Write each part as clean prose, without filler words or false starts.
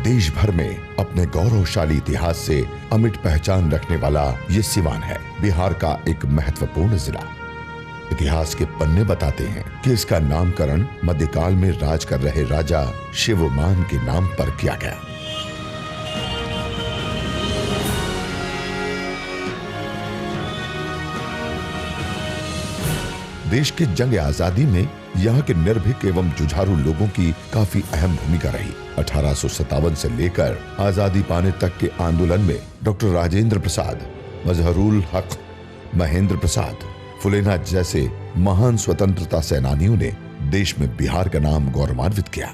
देश भर में अपने गौरवशाली इतिहास से अमिट पहचान रखने वाला ये सिवान है, बिहार का एक महत्वपूर्ण जिला। इतिहास के पन्ने बताते हैं कि इसका नामकरण मध्यकाल में राज कर रहे राजा शिवमान के नाम पर किया गया। देश के जंग आजादी में यहाँ के निर्भीक एवं जुझारू लोगों की काफी अहम भूमिका रही। 1857 से लेकर आजादी पाने तक के आंदोलन में डॉक्टर राजेंद्र प्रसाद, मजहरुल हक, महेंद्र प्रसाद, फुलेना जैसे महान स्वतंत्रता सेनानियों ने देश में बिहार का नाम गौरवान्वित किया।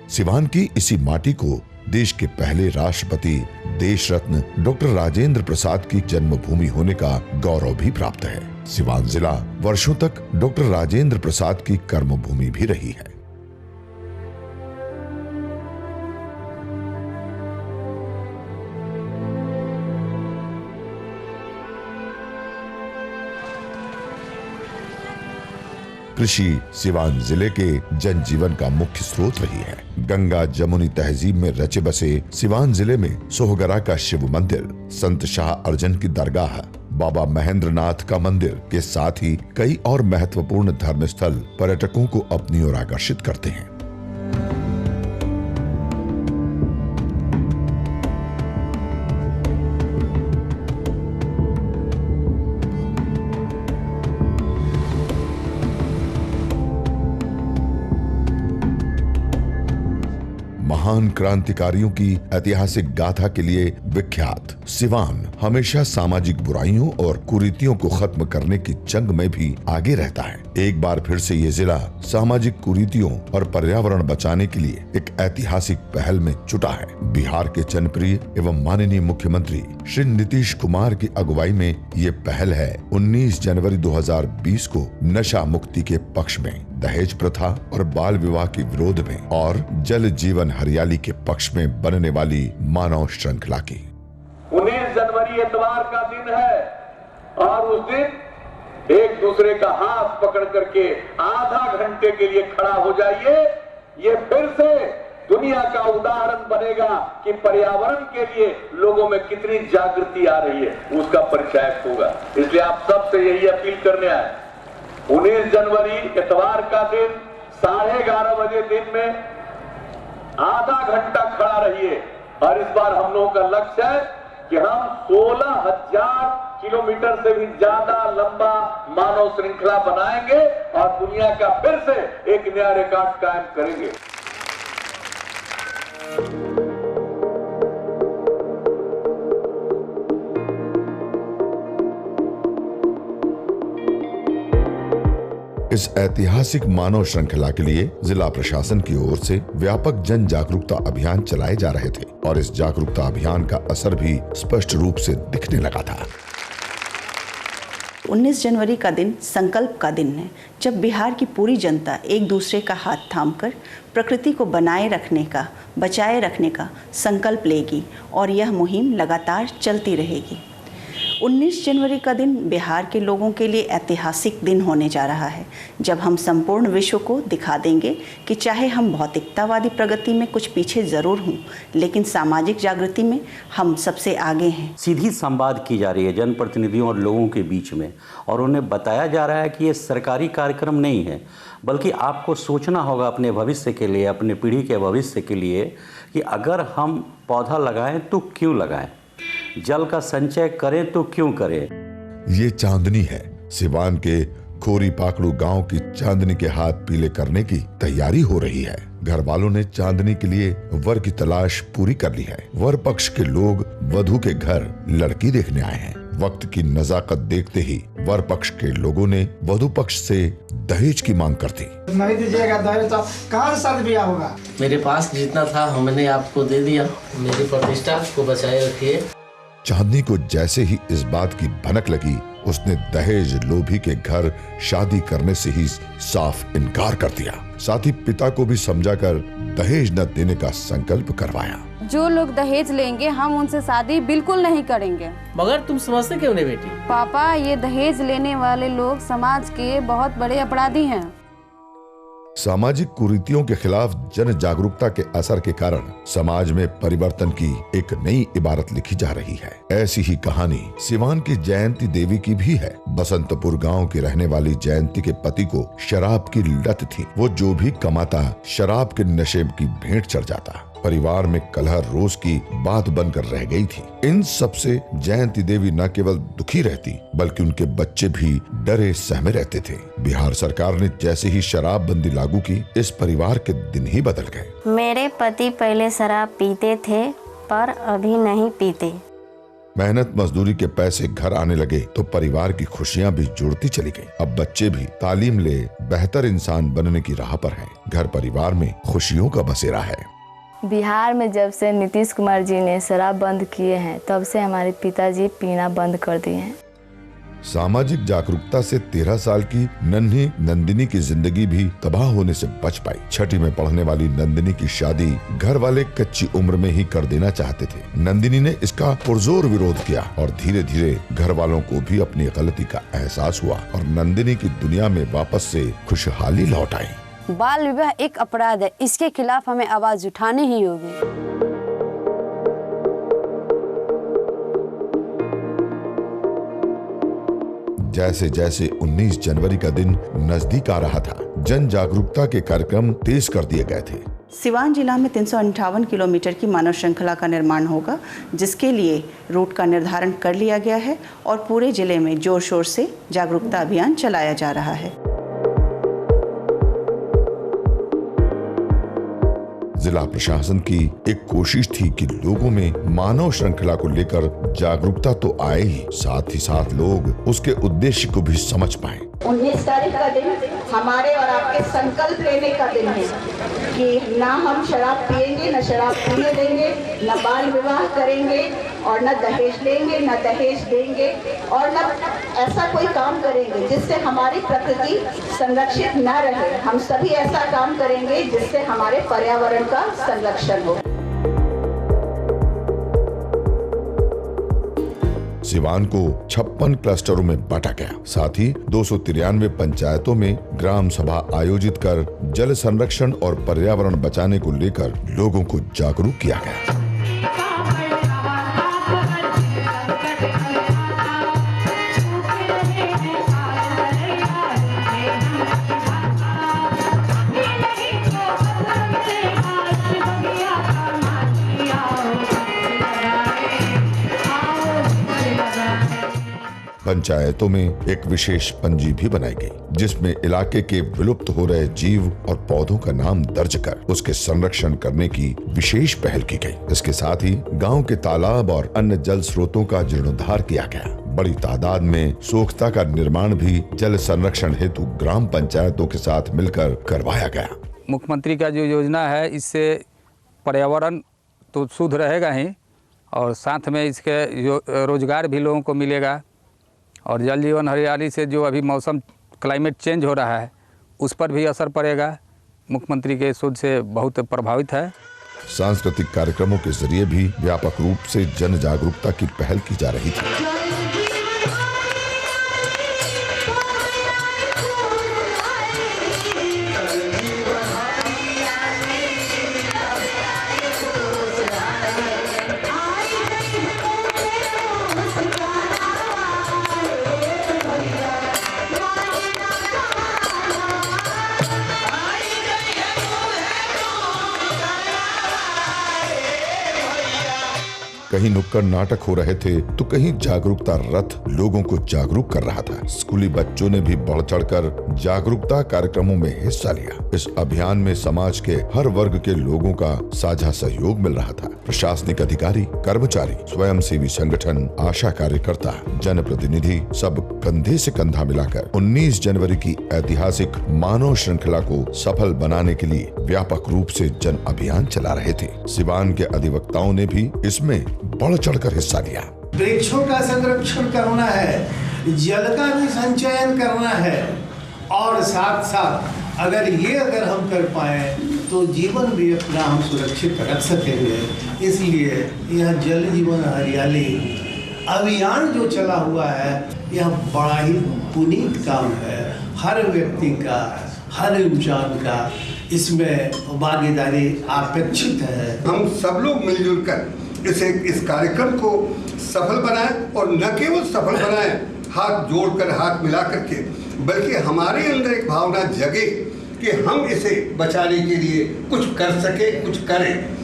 सिवान की इसी माटी को देश के पहले राष्ट्रपति देश रत्न डॉक्टर राजेंद्र प्रसाद की जन्मभूमि होने का गौरव भी प्राप्त है। सिवान जिला वर्षों तक डॉक्टर राजेंद्र प्रसाद की कर्मभूमि भी रही है। कृषि सिवान जिले के जनजीवन का मुख्य स्रोत रही है। गंगा जमुनी तहजीब में रचे बसे सिवान जिले में सोहगरा का शिव मंदिर, संत शाह अर्जन की दरगाह, बाबा महेंद्र नाथ का मंदिर के साथ ही कई और महत्वपूर्ण धर्म स्थल पर्यटकों को अपनी ओर आकर्षित करते हैं। महान क्रांतिकारियों की ऐतिहासिक गाथा के लिए विख्यात सिवान हमेशा सामाजिक बुराइयों और कुरीतियों को खत्म करने की जंग में भी आगे रहता है। एक बार फिर से ये जिला सामाजिक कुरीतियों और पर्यावरण बचाने के लिए एक ऐतिहासिक पहल में जुटा है। बिहार के जनप्रिय एवं माननीय मुख्यमंत्री श्री नीतीश कुमार की अगुवाई में ये पहल है 19 जनवरी 2020 को नशा मुक्ति के पक्ष में, दहेज प्रथा और बाल विवाह के विरोध में और जल जीवन हरियाली के पक्ष में बनने वाली मानव श्रृंखला की। 19 जनवरी इतवार का दिन है और उस दिन एक दूसरे का हाथ पकड़ करके आधा घंटे के लिए खड़ा हो जाइए। ये फिर से दुनिया का उदाहरण बनेगा कि पर्यावरण के लिए लोगों में कितनी जागृति आ रही है, उसका परिचायक होगा। इसलिए आप सबसे यही अपील करने आए, 19 जनवरी इतवार का दिन 11:30 बजे दिन में आधा घंटा खड़ा रहिए। और इस बार हम लोगों का लक्ष्य है कि हम 16,000 किलोमीटर से भी ज्यादा लंबा मानव श्रृंखला बनाएंगे और दुनिया का फिर से एक नया रिकॉर्ड कायम करेंगे। इस ऐतिहासिक मानव श्रृंखला के लिए जिला प्रशासन की ओर से व्यापक जन जागरूकता अभियान चलाए जा रहे थे और इस जागरूकता अभियान का असर भी स्पष्ट रूप से दिखने लगा था। 19 जनवरी का दिन संकल्प का दिन है, जब बिहार की पूरी जनता एक दूसरे का हाथ थामकर प्रकृति को बनाए रखने का, बचाए रखने का संकल्प लेगी और यह मुहिम लगातार चलती रहेगी। 19 जनवरी का दिन बिहार के लोगों के लिए ऐतिहासिक दिन होने जा रहा है, जब हम संपूर्ण विश्व को दिखा देंगे कि चाहे हम भौतिकतावादी प्रगति में कुछ पीछे ज़रूर हों, लेकिन सामाजिक जागृति में हम सबसे आगे हैं। सीधी संवाद की जा रही है जनप्रतिनिधियों और लोगों के बीच में, और उन्हें बताया जा रहा है कि ये सरकारी कार्यक्रम नहीं है, बल्कि आपको सोचना होगा अपने भविष्य के लिए, अपने पीढ़ी के भविष्य के लिए, कि अगर हम पौधा लगाएं तो क्यों लगाएं, जल का संचय करें तो क्यों करें। ये चांदनी है। सिवान के खोरी पाकड़ू गांव की चांदनी के हाथ पीले करने की तैयारी हो रही है। घर वालों ने चांदनी के लिए वर की तलाश पूरी कर ली है। वर पक्ष के लोग वधू के घर लड़की देखने आए हैं। वक्त की नजाकत देखते ही वर पक्ष के लोगों ने वधू पक्ष से दहेज की मांग कर दी। नहीं दीजिएगा दहेज तो कहाँ से शादी ब्याह होगा। मेरे पास जितना था हमने आपको दे दिया। मेरी प्रतिष्ठा को बचाए रखिए। चांदनी को जैसे ही इस बात की भनक लगी, उसने दहेज लोभी के घर शादी करने से ही साफ इनकार कर दिया। साथ ही पिता को भी समझाकर दहेज न देने का संकल्प करवाया। जो लोग दहेज लेंगे हम उनसे शादी बिल्कुल नहीं करेंगे। मगर तुम समझते क्यों नहीं बेटी? पापा, ये दहेज लेने वाले लोग समाज के बहुत बड़े अपराधी हैं। सामाजिक कुरीतियों के खिलाफ जन जागरूकता के असर के कारण समाज में परिवर्तन की एक नई इबारत लिखी जा रही है। ऐसी ही कहानी सिवान की जयंती देवी की भी है। बसंतपुर गांव की रहने वाली जयंती के पति को शराब की लत थी। वो जो भी कमाता शराब के नशे की भेंट चढ़ जाता। परिवार में कलह रोज की बात बनकर रह गई थी। इन सब से जयंती देवी न केवल दुखी रहती बल्कि उनके बच्चे भी डरे सहमे रहते थे। बिहार सरकार ने जैसे ही शराब बंदी लागू की, इस परिवार के दिन ही बदल गए। मेरे पति पहले शराब पीते थे पर अभी नहीं पीते। मेहनत मजदूरी के पैसे घर आने लगे तो परिवार की खुशियां भी जुड़ती चली गई। अब बच्चे भी तालीम ले बेहतर इंसान बनने की राह पर हैं। घर परिवार में खुशियों का बसेरा है। बिहार में जब से नीतीश कुमार जी ने शराब बंद किए हैं तब से हमारे पिताजी पीना बंद कर दिए हैं। सामाजिक जागरूकता से 13 साल की नन्ही नंदिनी की जिंदगी भी तबाह होने से बच पाई। छठी में पढ़ने वाली नंदिनी की शादी घर वाले कच्ची उम्र में ही कर देना चाहते थे। नंदिनी ने इसका पुरजोर विरोध किया और धीरे धीरे घर वालों को भी अपनी गलती का एहसास हुआ और नंदिनी की दुनिया में वापस से खुशहाली लौट आई। बाल विवाह एक अपराध है, इसके खिलाफ हमें आवाज उठानी ही होगी। जैसे जैसे 19 जनवरी का दिन नजदीक आ रहा था, जन जागरूकता के कार्यक्रम तेज कर दिए गए थे। सिवान जिला में 358 किलोमीटर की मानव श्रृंखला का निर्माण होगा, जिसके लिए रूट का निर्धारण कर लिया गया है और पूरे जिले में जोर शोर से जागरूकता अभियान चलाया जा रहा है। जिला प्रशासन की एक कोशिश थी कि लोगों में मानव श्रृंखला को लेकर जागरूकता तो आए ही, साथ ही साथ लोग उसके उद्देश्य को भी समझ पाए। 19 तारीख का दिन हमारे और आपके संकल्प लेने का दिन है कि ना हम शराब पिएंगे, न शराब पीने देंगे, न बाल विवाह करेंगे और न दहेज लेंगे, न दहेज देंगे और न ऐसा कोई काम करेंगे जिससे हमारी प्रकृति संरक्षित न रहे। हम सभी ऐसा काम करेंगे जिससे हमारे पर्यावरण का संरक्षण हो। सिवान को 56 क्लस्टरों में बांटा गया। साथ ही 293 पंचायतों में ग्राम सभा आयोजित कर जल संरक्षण और पर्यावरण बचाने को लेकर लोगों को जागरूक किया गया। पंचायतों में एक विशेष पंजी भी बनाई गई, जिसमें इलाके के विलुप्त हो रहे जीव और पौधों का नाम दर्ज कर उसके संरक्षण करने की विशेष पहल की गई। इसके साथ ही गांव के तालाब और अन्य जल स्रोतों का जीर्णोद्धार किया गया। बड़ी तादाद में सोख्ता का निर्माण भी जल संरक्षण हेतु ग्राम पंचायतों के साथ मिलकर करवाया गया। मुख्यमंत्री का जो योजना है, इससे पर्यावरण तो शुद्ध रहेगा ही और साथ में इसके रोजगार भी लोगों को मिलेगा और जल जीवन हरियाली से जो अभी मौसम क्लाइमेट चेंज हो रहा है उस पर भी असर पड़ेगा। मुख्यमंत्री के सोच से बहुत प्रभावित है। सांस्कृतिक कार्यक्रमों के जरिए भी व्यापक रूप से जन जागरूकता की पहल की जा रही थी। कहीं नुक्कड़ नाटक हो रहे थे तो कहीं जागरूकता रथ लोगों को जागरूक कर रहा था। स्कूली बच्चों ने भी बढ़ चढ़कर जागरूकता कार्यक्रमों में हिस्सा लिया। इस अभियान में समाज के हर वर्ग के लोगों का साझा सहयोग मिल रहा था। प्रशासनिक अधिकारी, कर्मचारी, स्वयंसेवी संगठन, आशा कार्यकर्ता, जनप्रतिनिधि सब कंधे से कंधा मिलाकर 19 जनवरी की ऐतिहासिक मानव श्रृंखला को सफल बनाने के लिए व्यापक रूप से जन अभियान चला रहे थे। सिवान के अधिवक्ताओं ने भी इसमें बढ़ चढ़कर हिस्सा लिया। वृक्षों का संरक्षण करना है, जल का भी संचयन करना है और साथ साथ अगर हम कर पाए तो जीवन भी अपना हम सुरक्षित रख सकेंगे। इसलिए यह जल जीवन हरियाली अभियान जो चला हुआ है, यह बड़ा ही पुनीत काम है। हर व्यक्ति का, हर इंसान का इसमें भागीदारी अपेक्षित है। हम सब लोग मिलजुल कर इस कार्यक्रम को सफल बनाएं, और न केवल सफल बनाएं हाथ जोड़कर, हाथ मिला करके, बल्कि हमारे अंदर एक भावना जगे कि हम इसे बचाने के लिए कुछ कर सके, कुछ करें।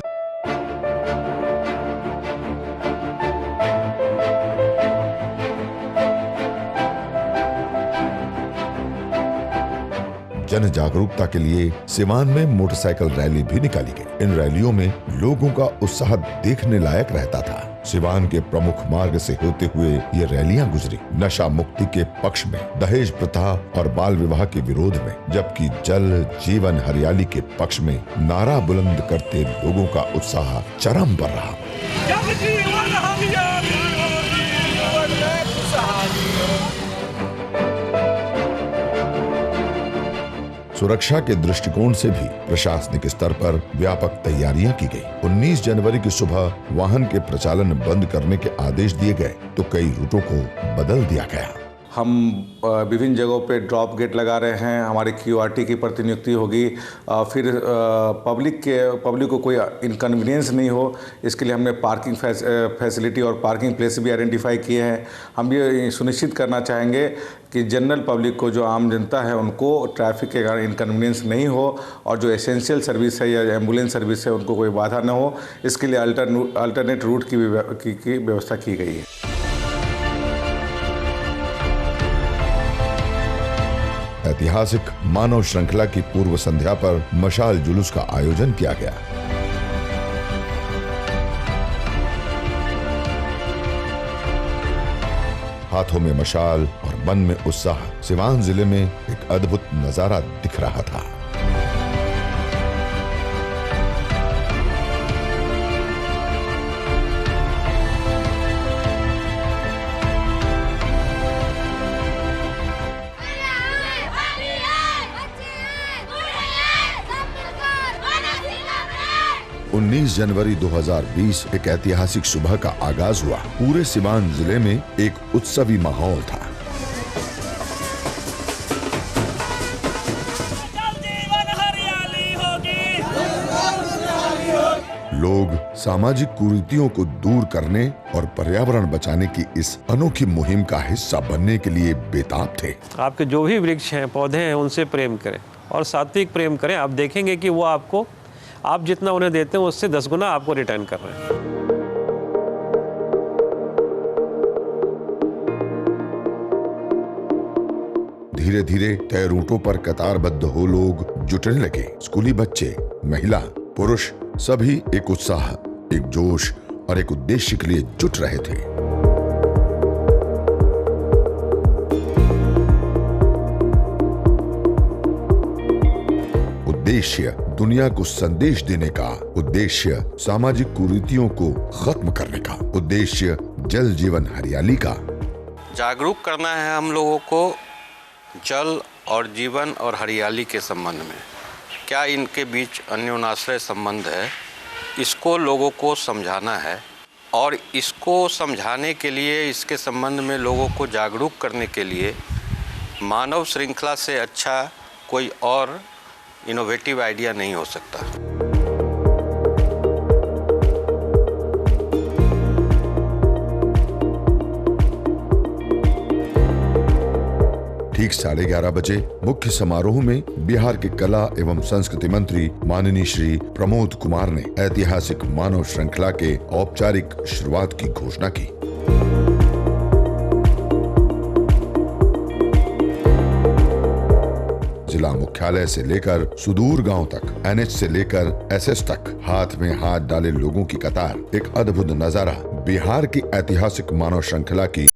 जन जागरूकता के लिए सिवान में मोटरसाइकिल रैली भी निकाली गई। इन रैलियों में लोगों का उत्साह देखने लायक रहता था। सिवान के प्रमुख मार्ग से होते हुए ये रैलियां गुजरी। नशा मुक्ति के पक्ष में, दहेज प्रथा और बाल विवाह के विरोध में, जबकि जल जीवन हरियाली के पक्ष में नारा बुलंद करते लोगों का उत्साह चरम पर रहा। सुरक्षा के दृष्टिकोण से भी प्रशासनिक स्तर पर व्यापक तैयारियां की गई। 19 जनवरी की सुबह वाहन के प्रचालन बंद करने के आदेश दिए गए तो कई रूटों को बदल दिया गया। हम विभिन्न जगहों पे ड्रॉप गेट लगा रहे हैं। हमारी QRT की प्रतिनियुक्ति होगी। फिर पब्लिक को कोई इनकन्वीनियंस नहीं हो, इसके लिए हमने पार्किंग फैसिलिटी और पार्किंग प्लेस भी आइडेंटिफाई किए हैं। हम ये सुनिश्चित करना चाहेंगे कि जनरल पब्लिक को, जो आम जनता है, उनको ट्रैफिक के कारण इनकन्वीनियंस नहीं हो, और जो एसेंशियल सर्विस है या एम्बुलेंस सर्विस है उनको कोई बाधा न हो। इसके लिए अल्टरनेट रूट की व्यवस्था की गई है। ऐतिहासिक मानव श्रृंखला की पूर्व संध्या पर मशाल जुलूस का आयोजन किया गया। हाथों में मशाल और मन में उत्साह, सिवान जिले में एक अद्भुत नजारा दिख रहा था। जनवरी 2020 एक ऐतिहासिक सुबह का आगाज हुआ। पूरे सिवान जिले में एक उत्सवी माहौल था। लोग सामाजिक कुरीतियों को दूर करने और पर्यावरण बचाने की इस अनोखी मुहिम का हिस्सा बनने के लिए बेताब थे। आपके जो भी वृक्ष हैं, पौधे हैं, उनसे प्रेम करें और सात्विक प्रेम करें। आप देखेंगे कि वो आपको, आप जितना उन्हें देते हैं उससे 10 गुना आपको रिटर्न कर रहे हैं। धीरे धीरे तय रूटों पर कतारबद्ध हो लोग जुटने लगे। स्कूली बच्चे, महिला, पुरुष सभी एक उत्साह, एक जोश और एक उद्देश्य के लिए जुट रहे थे। उद्देश्य दुनिया को संदेश देने का, उद्देश्य सामाजिक कुरीतियों को खत्म करने का, उद्देश्य जल जीवन हरियाली का। जागरूक करना है हम लोगों को जल और जीवन और हरियाली के संबंध में। क्या इनके बीच अन्योन्याश्रय संबंध है, इसको लोगों को समझाना है। और इसको समझाने के लिए, इसके संबंध में लोगों को जागरूक करने के लिए मानव श्रृंखला से अच्छा कोई और इनोवेटिव आइडिया नहीं हो सकता। ठीक 11:30 बजे मुख्य समारोह में बिहार के कला एवं संस्कृति मंत्री माननीय श्री प्रमोद कुमार ने ऐतिहासिक मानव श्रृंखला के औपचारिक शुरुआत की घोषणा की। जिला मुख्यालय से लेकर सुदूर गांव तक, NH से लेकर SS तक हाथ में हाथ डाले लोगों की कतार, एक अद्भुत नजारा बिहार की ऐतिहासिक मानव श्रृंखला की